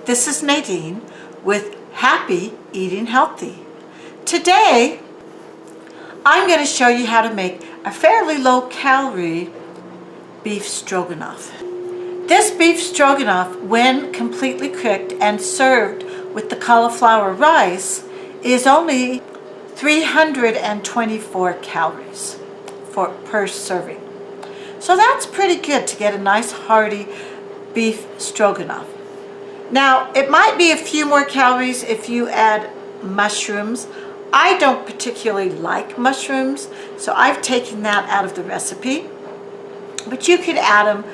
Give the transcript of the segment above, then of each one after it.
This is Nadine with Happy Eating Healthy. Today, I'm going to show you how to make a fairly low-calorie beef stroganoff. This beef stroganoff, when completely cooked and served with the cauliflower rice, is only 324 calories per serving. So that's pretty good to get a nice hearty beef stroganoff. Now, it might be a few more calories if you add mushrooms. I don't particularly like mushrooms, so I've taken that out of the recipe. But you could add them,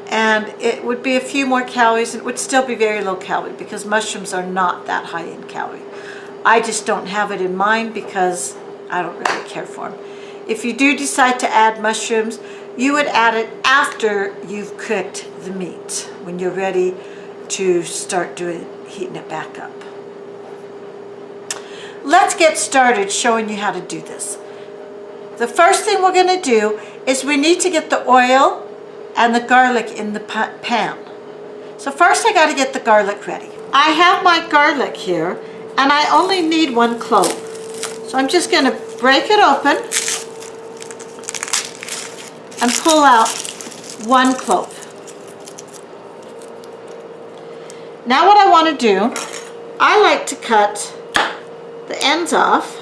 and it would be a few more calories, and it would still be very low calorie because mushrooms are not that high in calorie. I just don't have it in mind because I don't really care for them. If you do decide to add mushrooms, you would add it after you've cooked the meat, when you're ready to start heating it back up. Let's get started showing you how to do this. The first thing we're going to do is we need to get the oil and the garlic in the pan. So first I got to get the garlic ready. I have my garlic here and I only need 1 clove. So I'm just going to break it open and pull out 1 clove. Now what I want to do, I like to cut the ends off,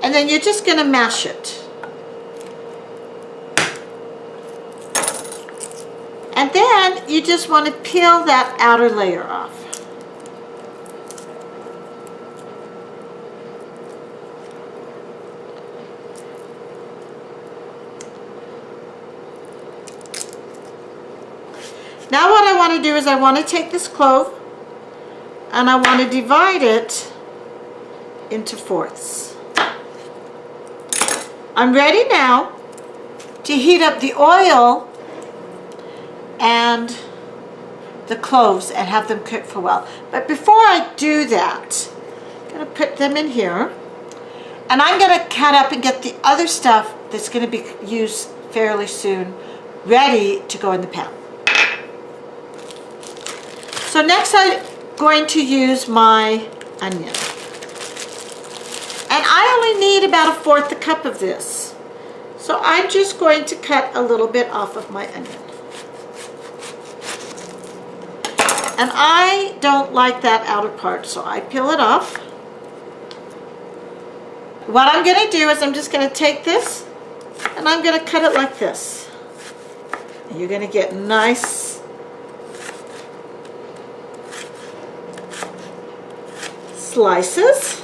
and then you're just going to mash it. And then you just want to peel that outer layer off. Now what I want to do is I want to take this clove and I want to divide it into fourths. I'm ready now to heat up the oil and the cloves and have them cook for a while. But before I do that, I'm going to put them in here, and I'm going to cut up and get the other stuff that's going to be used fairly soon ready to go in the pan. So next I'm going to use my onion. And I only need about 1/4 cup of this. So I'm just going to cut a little bit off of my onion. And I don't like that outer part, so I peel it off. What I'm going to do is I'm just going to take this and I'm going to cut it like this. And you're going to get nice slices.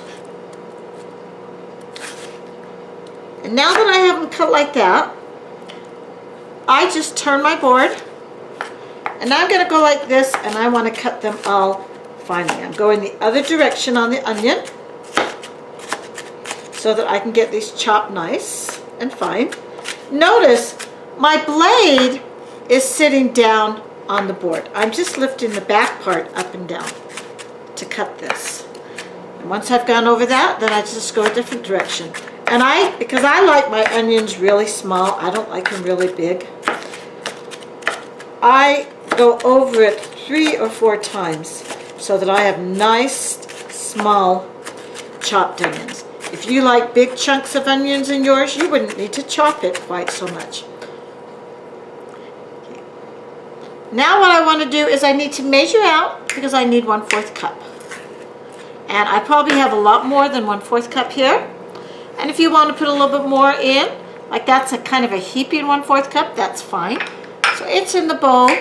And now that I have them cut like that, I just turn my board and I'm going to go like this, and I want to cut them all finely. I'm going the other direction on the onion so that I can get these chopped nice and fine. Notice my blade is sitting down on the board. I'm just lifting the back part up and down to cut this. And once I've gone over that, then I just go a different direction. And because I like my onions really small, I don't like them really big, I go over it 3 or 4 times so that I have nice, small, chopped onions. If you like big chunks of onions in yours, you wouldn't need to chop it quite so much. Okay. Now what I want to do is I need to measure out, because I need 1/4 cup. And I probably have a lot more than 1/4 cup here. And if you want to put a little bit more in, like that's a kind of a heaping 1/4 cup, that's fine. So it's in the bowl.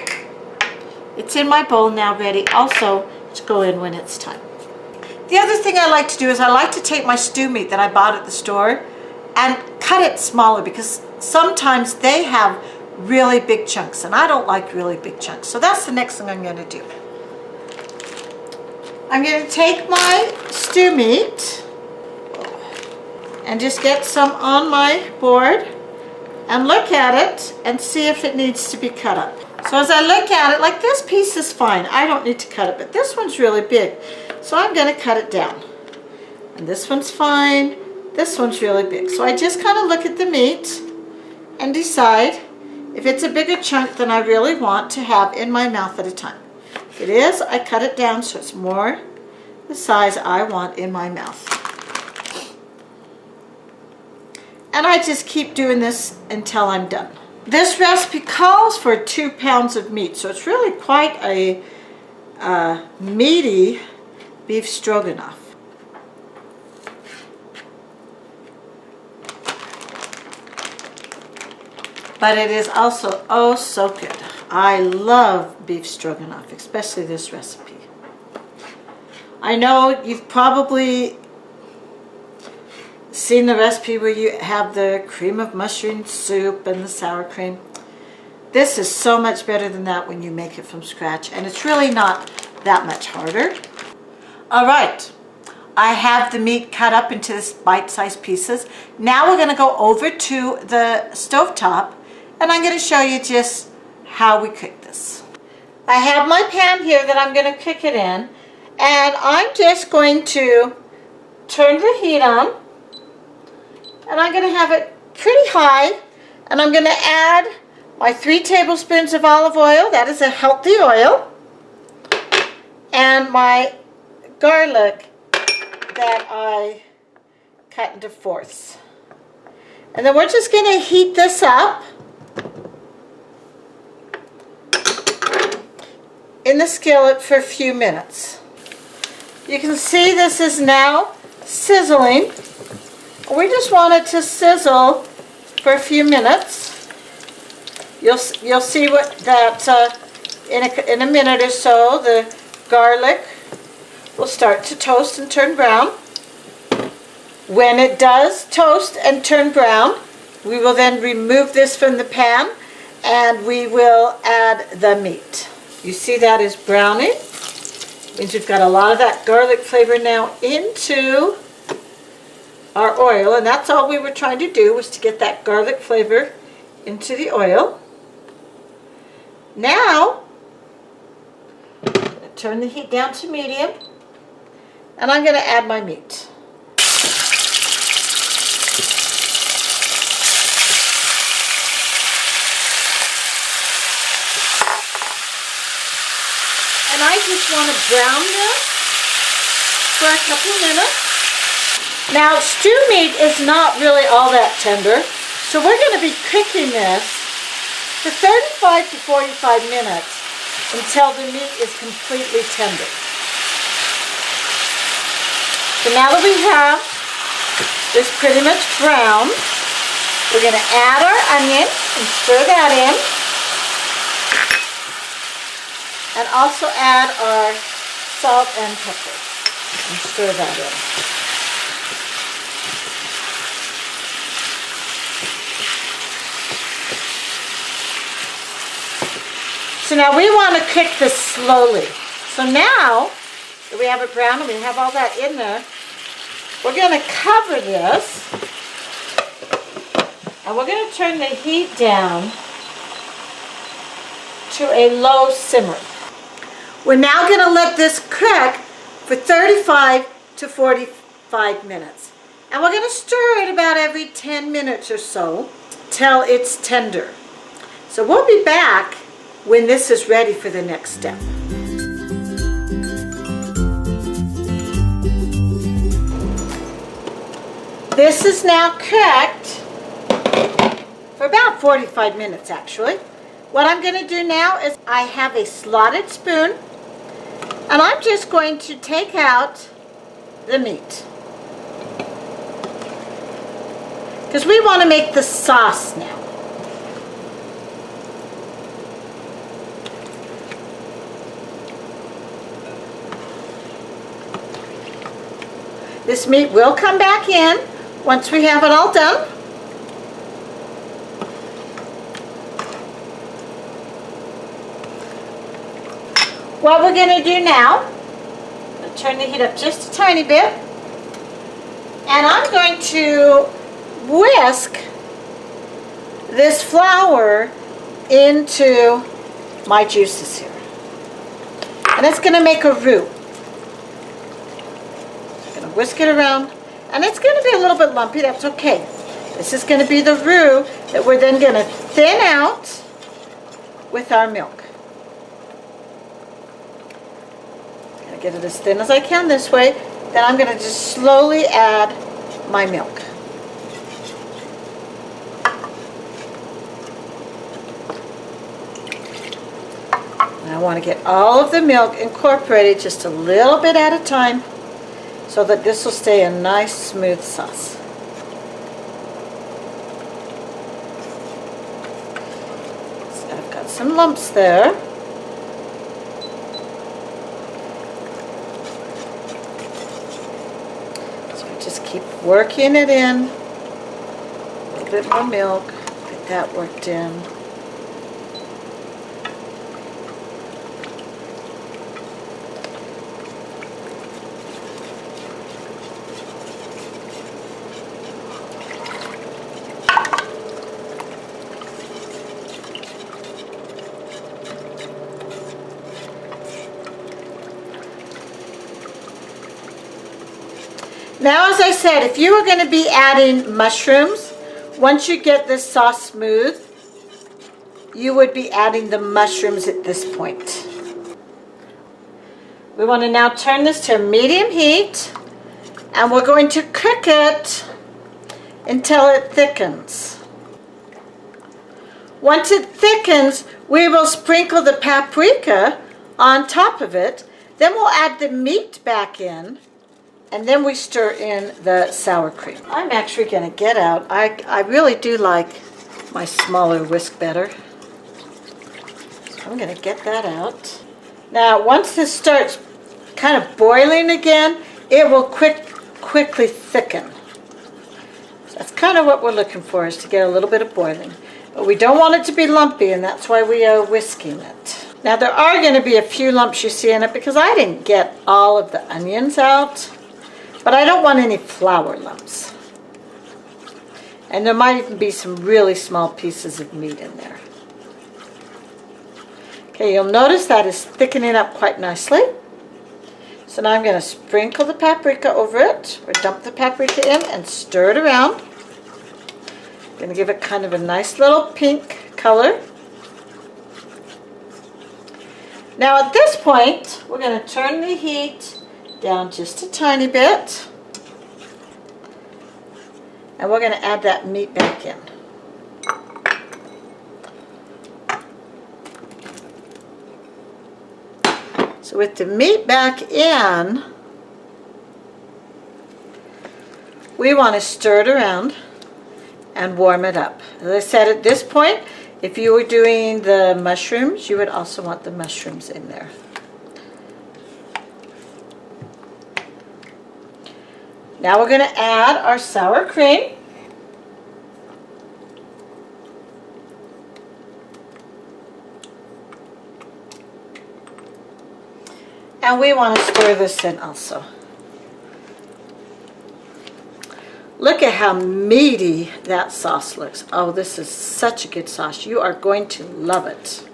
It's in my bowl now, ready also to go in when it's time. The other thing I like to do is I like to take my stew meat that I bought at the store and cut it smaller, because sometimes they have really big chunks and I don't like really big chunks. So that's the next thing I'm going to do. I'm going to take my stew meat and just get some on my board and look at it and see if it needs to be cut up. So as I look at it, like this piece is fine. I don't need to cut it, but this one's really big. So I'm going to cut it down. And this one's fine. This one's really big. So I just kind of look at the meat and decide if it's a bigger chunk than I really want to have in my mouth at a time. If it is, I cut it down so it's more the size I want in my mouth. And I just keep doing this until I'm done. This recipe calls for 2 pounds of meat, so it's really quite a meaty beef stroganoff. But it is also oh so good. I love beef stroganoff, especially this recipe. I know you've probably seen the recipe where you have the cream of mushroom soup and the sour cream. This is so much better than that when you make it from scratch, and it's really not that much harder. All right, I have the meat cut up into this bite-sized pieces. Now we're gonna go over to the stovetop, and I'm gonna show you just how we cook this. I have my pan here that I'm gonna cook it in, and I'm just going to turn the heat on, and I'm gonna have it pretty high, and I'm gonna add my 3 tablespoons of olive oil, that is a healthy oil, and my garlic that I cut into fourths. And then we're just gonna heat this up in the skillet for a few minutes. You can see this is now sizzling. We just want it to sizzle for a few minutes. You'll see what that in a minute or so the garlic will start to toast and turn brown. When it does toast and turn brown, we will then remove this from the pan and we will add the meat. You see that is browning. Means we've got a lot of that garlic flavor now into our oil, and that's all we were trying to do, was to get that garlic flavor into the oil. Now, I'm going to turn the heat down to medium, and I'm going to add my meat. And I just want to brown this for a couple minutes. Now, stew meat is not really all that tender, so we're going to be cooking this for 35 to 45 minutes until the meat is completely tender. So now that we have this pretty much brown, we're going to add our onion and stir that in. And also add our salt and pepper and stir that in. So now we want to cook this slowly. So now that we have it brown and we have all that in there, we're going to cover this and we're going to turn the heat down to a low simmer. We're now going to let this cook for 35 to 45 minutes. And we're going to stir it about every 10 minutes or so till it's tender. So we'll be back when this is ready for the next step. This is now cooked for about 45 minutes actually. What I'm going to do now is I have a slotted spoon, and I'm just going to take out the meat, because we want to make the sauce now. This meat will come back in once we have it all done. What we're going to do now, I'll turn the heat up just a tiny bit, and I'm going to whisk this flour into my juices here. And it's going to make a roux. I'm going to whisk it around, and it's going to be a little bit lumpy, that's okay. This is going to be the roux that we're then going to thin out with our milk. I'm going to get it as thin as I can this way. Then I'm going to just slowly add my milk. And I want to get all of the milk incorporated just a little bit at a time so that this will stay a nice smooth sauce. Some lumps there. So I just keep working it in. A little bit more milk. Get that worked in. Now, as I said, if you were going to be adding mushrooms, once you get this sauce smooth, you would be adding the mushrooms at this point. We want to now turn this to a medium heat, and we're going to cook it until it thickens. Once it thickens, we will sprinkle the paprika on top of it. Then we'll add the meat back in. And then we stir in the sour cream. I'm actually going to get out. I really do like my smaller whisk better. So I'm going to get that out. Now, once this starts kind of boiling again, it will quickly thicken. So that's kind of what we're looking for, is to get a little bit of boiling. But we don't want it to be lumpy, and that's why we are whisking it. Now, there are going to be a few lumps you see in it because I didn't get all of the onions out. But I don't want any flour lumps. And there might even be some really small pieces of meat in there. Okay, you'll notice that is thickening up quite nicely. So now I'm going to sprinkle the paprika over it, or dump the paprika in and stir it around. I'm going to give it kind of a nice little pink color. Now at this point, we're going to turn the heat down just a tiny bit, and we're going to add that meat back in. So with the meat back in, we want to stir it around and warm it up. As I said, at this point, if you were doing the mushrooms, you would also want the mushrooms in there. Now we're going to add our sour cream. And we want to stir this in also. Look at how meaty that sauce looks. Oh, this is such a good sauce. You are going to love it.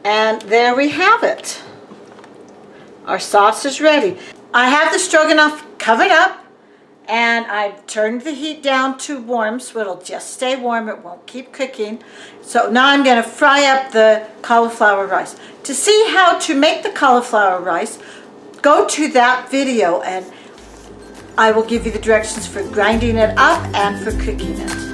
And there we have it. Our sauce is ready. I have the stroganoff covered up, and I've turned the heat down to warm so it'll just stay warm. It won't keep cooking. So now I'm going to fry up the cauliflower rice. To see how to make the cauliflower rice, go to that video and I will give you the directions for grinding it up and for cooking it.